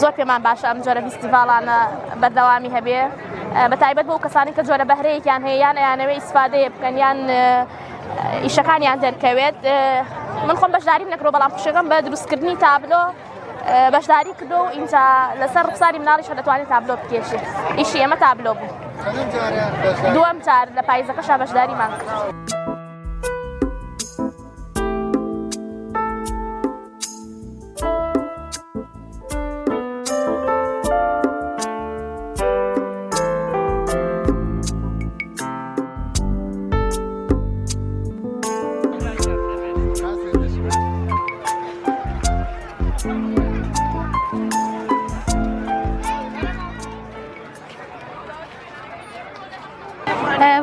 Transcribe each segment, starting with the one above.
زۆر پێمان باشە ئەم جۆرە فیستیڤاڵانە بەردەوامی هەبێ بەتایبەت بۆ کەسانی کە جۆرە بەهرەیەکیان هەیە یان ئەیانەوەی ئیسفادەیە بکەن یان ئیشەکانیان دەرکەوێت من خۆم بەشداریم نەکرۆ بەڵام خوشەکەم بە دروستکردنی تابلۆ بەشداری کردو و ئینجا لەسەر ڕوخساری مناڵیش دەتوانێت تابلۆ بکێشێت ئیشی ئێمە تابلۆ بوو دووەم جار لە پاییزەکەشا بەشداریمان کرد.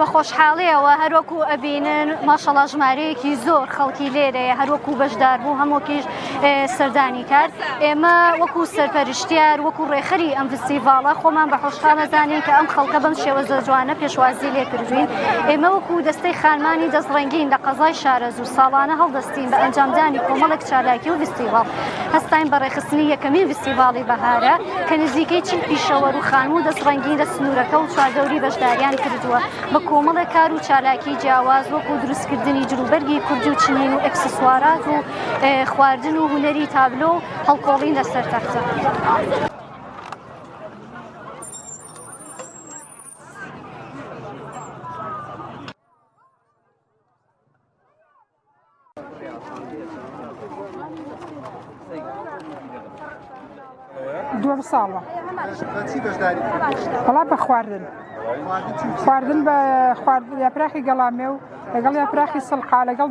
بە خۆشحاڵیەوە هەروەکو ئەبینن ماشەڵڵا ژمارەیەکی زۆر خەڵکی لێرەیە هەروەکو بەشدار بوو هەمووکیش سەردانی کرد ئێمە وەکو سەرپەرشتیار وەکو ڕێخەری ئەم فستیڤاڵە خۆمان بە خۆشحاڵ دەزانین کە ئەم خەڵکە بەم شێوەزە جوانە پێشوازی لێ کردوین ئێمە وەکو دەستەی خانمانی دەستڕەنگین لە قەزای شارەزوو ساڵانە هەڵدەستین بە ئەنجامدانی کۆمەڵێک چالاکی و فستیڤاڵ هەستاین بە ڕێخستنی یەکەمین فستیڤاڵی بەهارە کە نزیکەی 40 پیشەوەر و خانم و دەستڕەنگین لە سنوورەکە و چواردەوری بەشداریان کردووە بە کۆمەڵێک کار و چالاکی جیاواز وەکو دروستکردنی جلوبەرگی کورد و چنین و ئەکسسوارات و خواردن و هونەری تابلۆ و هەڵکۆڵین لەسەر تەختە. دووەم ساڵە وڵا بە خواردن بە یاپراخی گەڵامێ و لەگەڵ یاپراخی سڵقا لەگەڵ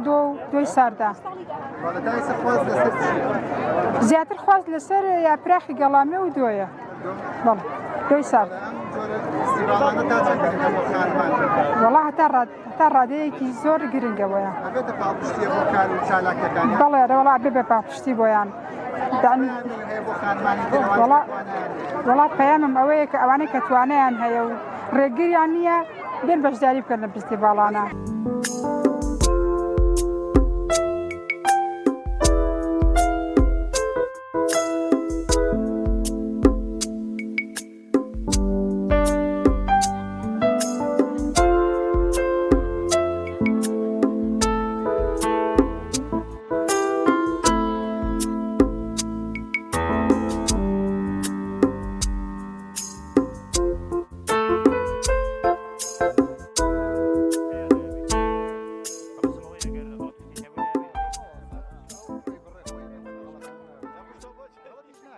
دۆی ساردا زیاتر خواست لەسەر یاپراخی گەڵامێ و دۆیە بەڵێ دۆی سارد وڵا هەتا ڕادەیەکی زۆر گرنگەوەیە بەڵێ وڵا بێ بە پاپشتی بۆیان وڵا پەیامم ئەوەیە کە ئەوانەی کە توانەیان هەیە و ڕێگریان نییە بێن بەشداری بکەن لە فستیڤاڵانە.